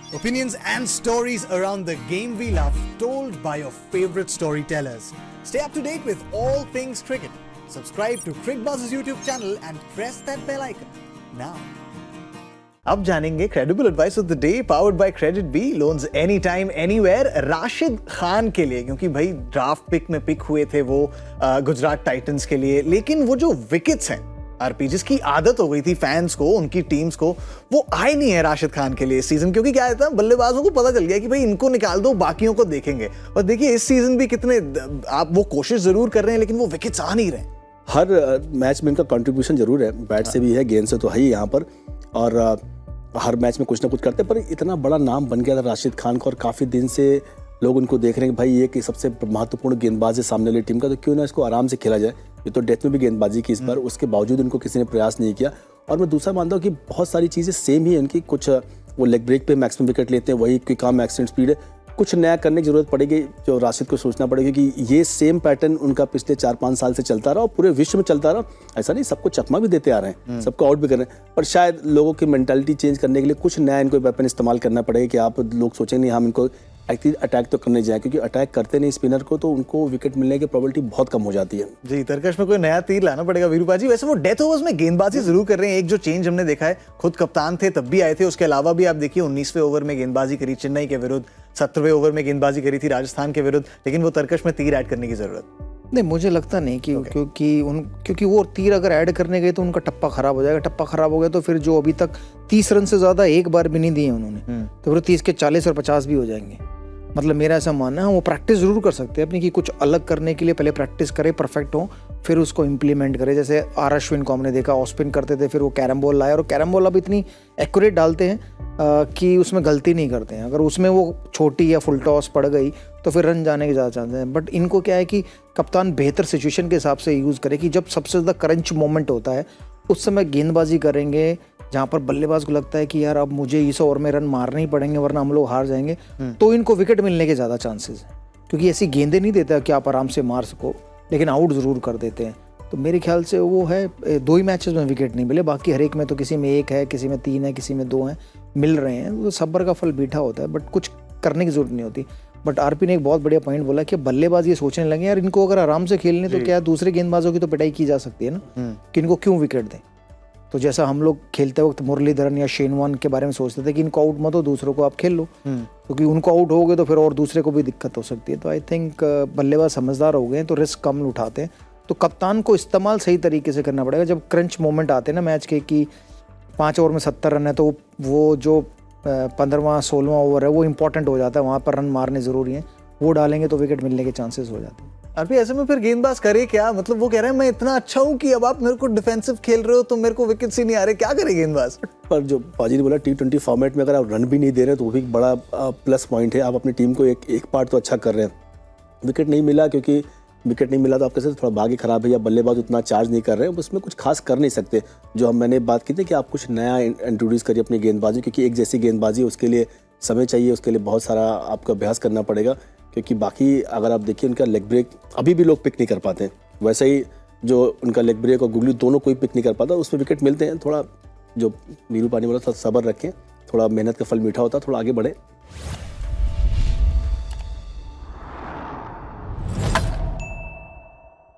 Opinions and stories around the game we love, told by your favorite storytellers. Stay up to date with all things cricket. Subscribe to CricBuzz's YouTube channel and press that bell icon now. अब जानेंगे credible advice of the day powered by KreditBee loans any time anywhere Rashid Khan के लिए, क्योंकि भाई draft pick में pick हुए थे वो गुजरात टाइटंस के लिए, लेकिन वो जो विकेट्स हैं आरपी जिसकी आदत हो गई थी फैंस को, उनकी टीम्स को, वो आए नहीं है राशिद खान के लिए इस सीजन, क्योंकि क्या था बल्लेबाजों को पता चल गया कि भाई इनको निकाल दो बाकियों को देखेंगे। और देखिए इस सीजन भी कितने आप वो कोशिश जरूर कर रहे हैं लेकिन वो विकेट्स आ नहीं रहे। हर मैच में इनका कंट्रीब्यूशन जरूर है, बैट से भी है, गेंद से तो है ही यहाँ पर, और हर मैच में कुछ ना कुछ करते, पर इतना बड़ा नाम बन गया था राशिद खान का और काफ़ी दिन से लोग उनको देख रहे हैं कि भाई ये कि सबसे महत्वपूर्ण गेंदबाज है सामने वाली टीम का, तो क्यों ना इसको आराम से खेला जाए। ये तो डेथ में भी गेंदबाजी की इस बार, उसके बावजूद उनको किसी ने प्रयास नहीं किया। और मैं दूसरा मानता हूँ कि बहुत सारी चीज़ें सेम ही है इनकी, कुछ वो लेग ब्रेक पे मैक्सिमम विकेट लेते हैं, वही कोई काम एक्सीडेंट स्पीड है, कुछ नया करने की जरूरत पड़ेगी जो राशिद को सोचना पड़ेगा कि ये सेम पैटर्न उनका पिछले 4-5 साल से चलता रहा और पूरे विश्व में चलता रहा। ऐसा नहीं, सबको चकमा भी देते आ रहे हैं, सबको आउट भी कर रहे हैं, पर शायद लोगों की मेंटालिटी चेंज करने के लिए कुछ नया इनको वेपन इस्तेमाल करना पड़ेगा कि आप लोग सोचें नहीं हम इनको अटैक तो करने जाए, क्योंकि अटैक करते नहीं स्पिनर को तो उनको विकेट मिलने की प्रोबेबिलिटी बहुत कम हो जाती है। जी, तरकश में कोई नया तीर लाना पड़ेगा वीरूपा जी। वैसे वो डेथ ओवर्स में गेंदबाजी जरूर कर रहे हैं, एक जो चेंज हमने देखा है, खुद कप्तान थे तब भी आए थे, उसके अलावा भी आप देखिए 19वें ओवर में गेंदबाजी करी चेन्नई के विरुद्ध, 17वें ओवर में गेंदबाजी करी थी राजस्थान के विरुद्ध, लेकिन वो तरकश में तीर ऐड करने की जरूरत नहीं, मुझे लगता नहीं कि क्योंकि वो तीर अगर ऐड करने गए तो उनका टप्पा खराब हो जाएगा। टप्पा खराब हो गया तो फिर जो अभी तक 30 रन से ज्यादा एक बार भी नहीं दिए उन्होंने, तो फिर 30 के 40 और 50 भी हो जाएंगे। मतलब मेरा ऐसा मानना है वो प्रैक्टिस जरूर कर सकते हैं अपनी, कि कुछ अलग करने के लिए पहले प्रैक्टिस करे, परफेक्ट हो, फिर उसको इम्प्लीमेंट करे। जैसे आर अश्विन को हमने देखा ऑफ स्पिन करते थे, फिर वो कैरम बॉल लाए, और कैरम बॉल अब इतनी एक्यूरेट डालते हैं कि उसमें गलती नहीं करते हैं। अगर उसमें वो छोटी या फुल टॉस पड़ गई तो फिर रन जाने के ज़्यादा चांस हैं। बट इनको क्या है कि कप्तान बेहतर सिचुएशन के हिसाब से यूज़ करे, कि जब सबसे ज़्यादा क्रंच मोमेंट होता है उस समय गेंदबाजी करेंगे, जहाँ पर बल्लेबाज को लगता है कि यार अब मुझे इस ओवर में रन मारने ही पड़ेंगे वरना हम लोग हार जाएंगे, तो इनको विकेट मिलने के ज़्यादा चांसेस हैं। क्योंकि ऐसी गेंदें नहीं देता कि आप आराम से मार सको, लेकिन आउट ज़रूर कर देते हैं। तो मेरे ख्याल से वो है 2 ही मैचेस में विकेट नहीं मिले, बाकी हर एक में तो किसी में 1 है, किसी में 3 है, किसी में 2 हैं, मिल रहे हैं। वो सब्र का फल मीठा होता है, बट कुछ करने की जरूरत नहीं होती। बट आरपी ने एक बहुत बढ़िया पॉइंट बोला कि बल्लेबाज ये सोचने लगे यार इनको अगर आराम से खेलने तो क्या दूसरे गेंदबाजों की तो पिटाई की जा सकती है ना, कि इनको क्यों विकेट दें। तो जैसा हम लोग खेलते वक्त मुरलीधरन या शेन वॉर्न के बारे में सोचते थे कि इनको आउट मत हो, दूसरों को आप खेल लो, क्योंकि उनको आउट हो गए तो फिर और दूसरे को भी दिक्कत हो सकती है। तो आई थिंक बल्लेबाज समझदार हो गए हैं तो रिस्क कम उठाते हैं। तो कप्तान को इस्तेमाल सही तरीके से करना पड़ेगा। जब क्रंच मोमेंट आते हैं ना मैच के कि 5 ओवर में 70 रन है, तो वो जो 15वां 16वां ओवर है वो इंपॉर्टेंट हो जाता है, वहाँ पर रन मारने ज़रूरी हैं, वो डालेंगे तो विकेट मिलने के चांसेस हो जाते हैं। अभी ऐसे में फिर गेंदबाज करे क्या? मतलब वो कह रहे हैं मैं इतना अच्छा हूं कि अब आप मेरे को डिफेंसिव खेल रहे हो तो मेरे को विकेट्स ही नहीं आ रहे, क्या करे गेंदबाज? पर जो पाजी ने बोला T20 फॉर्मेट में अगर आप रन भी नहीं दे रहे तो वो भी एक बड़ा प्लस पॉइंट है। आप अपनी टीम को एक पार्ट तो अच्छा कर रहे हैं। विकेट नहीं मिला, क्योंकि विकेट नहीं मिला तो आपके साथ थोड़ा भाग्य खराब है या बल्लेबाज उतना चार्ज नहीं कर रहे हैं, उसमें कुछ खास कर नहीं सकते। जो मैंने बात की थी कि आप कुछ नया इंट्रोड्यूस करिए अपनी गेंदबाजी, क्योंकि एक जैसी गेंदबाजी उसके लिए समय चाहिए, उसके लिए बहुत सारा आपको अभ्यास करना पड़ेगा। क्योंकि बाकी अगर आप देखिए उनका लेग ब्रेक अभी भी लोग पिक नहीं कर पाते, वैसे ही जो उनका लेग ब्रेक और गुगली दोनों कोई पिक नहीं कर पाता, उसमें विकेट मिलते हैं। थोड़ा जो वीरूपा ने बोला, थोड़ा सब्र रखें, थोड़ा मेहनत का फल मीठा होता है, थोड़ा आगे बढ़े।